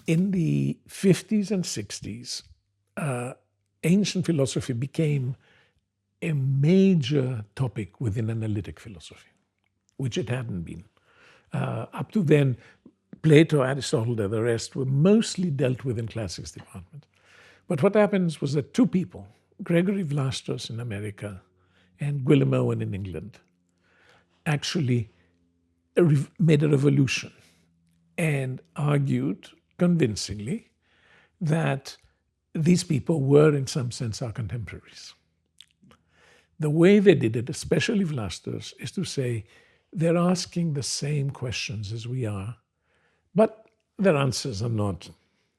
in the 50s and 60s, ancient philosophy became a major topic within analytic philosophy, which it hadn't been. Up to then, Plato, Aristotle, and the rest were mostly dealt with in classics department. But what happens was that two people, Gregory Vlastos in America and Gwilym Owen in England, actually made a revolution and argued convincingly that these people were, in some sense, our contemporaries. The way they did it, especially Vlastos, is to say they're asking the same questions as we are, but their answers are not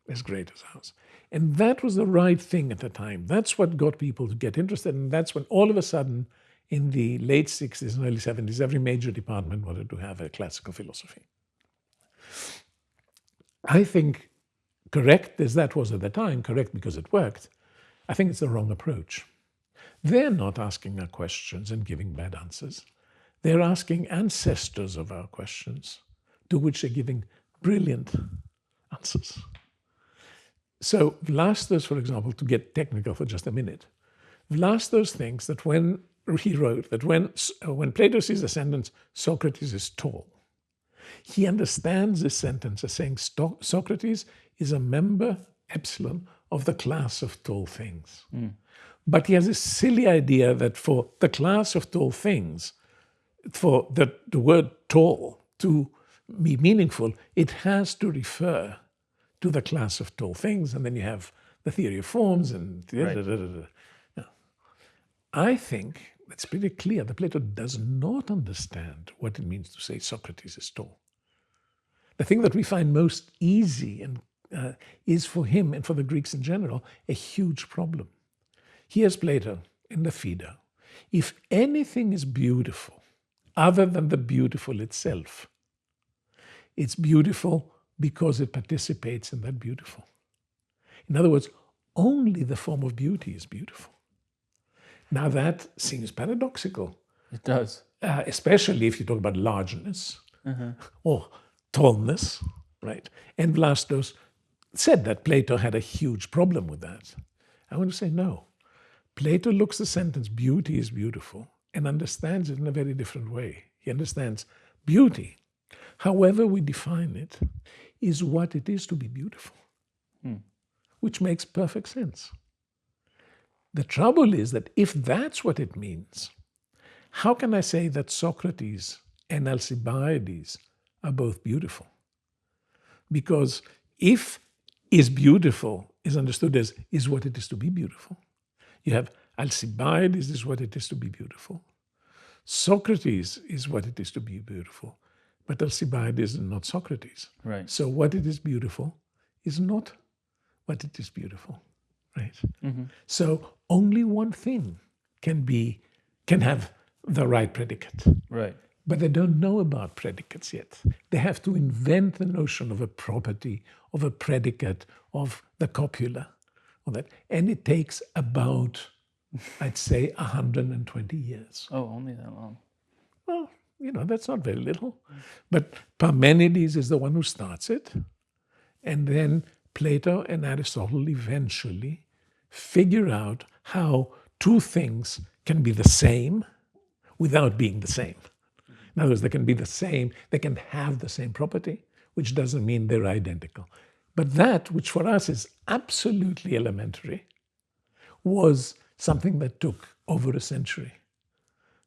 as great as ours. And that was the right thing at the time. That's what got people to get interested. And that's when all of a sudden, in the late 60s and early 70s, every major department wanted to have a classical philosophy. I think, correct as that was at the time, correct because it worked, I think it's the wrong approach. They're not asking our questions and giving bad answers. They're asking ancestors of our questions, to which they're giving brilliant answers. So Vlastos, for example, to get technical for just a minute, Vlastos thinks that when he wrote that when Plato sees the sentence, Socrates is tall, he understands this sentence as saying Socrates is a member, epsilon, of the class of tall things. But he has this silly idea that for the class of tall things, for the word tall to be meaningful, it has to refer to the class of tall things. And then you have the theory of forms and I think it's pretty clear that Plato does not understand what it means to say Socrates is tall. The thing that we find most easy and is for him and for the Greeks in general a huge problem. Here's Plato in the Phaedo. If anything is beautiful other than the beautiful itself, it's beautiful because it participates in that beautiful. In other words, only the form of beauty is beautiful. Now that seems paradoxical. It does. Especially if you talk about largeness or tallness, right? And Vlastos said that Plato had a huge problem with that. I want to say no. Plato looks the sentence, beauty is beautiful, and understands it in a very different way. He understands beauty, however we define it, is what it is to be beautiful, which makes perfect sense. The trouble is that if that's what it means, how can I say that Socrates and Alcibiades are both beautiful? Because if is beautiful is understood as is what it is to be beautiful, you have Alcibiades is what it is to be beautiful. Socrates is what it is to be beautiful. But Alcibiades is not Socrates. Right. So what it is beautiful is not what it is beautiful. Right. So only one thing can have the right predicate. Right. But they don't know about predicates yet. They have to invent the notion of a property, of a predicate, of the copula, all that. And it takes about, I'd say, 120 years. Oh, only that long. Well, that's not very little. But Parmenides is the one who starts it. And then Plato and Aristotle eventually figure out how two things can be the same without being the same. In other words, they can be the same, they can have the same property, which doesn't mean they're identical. But that, which for us is absolutely elementary, was something that took over a century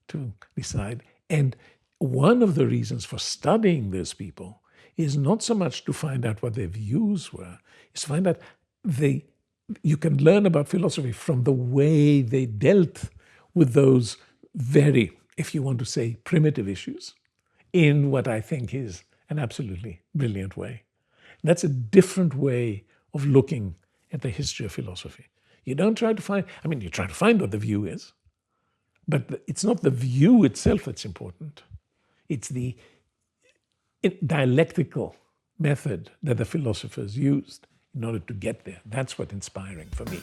to decide. And one of the reasons for studying those people is not so much to find out what their views were, is to find out you can learn about philosophy from the way they dealt with those very, if you want to say, primitive issues in what I think is an absolutely brilliant way. That's a different way of looking at the history of philosophy. You don't try to find, you try to find what the view is, but it's not the view itself that's important. It's the dialectical method that the philosophers used in order to get there. That's what's inspiring for me.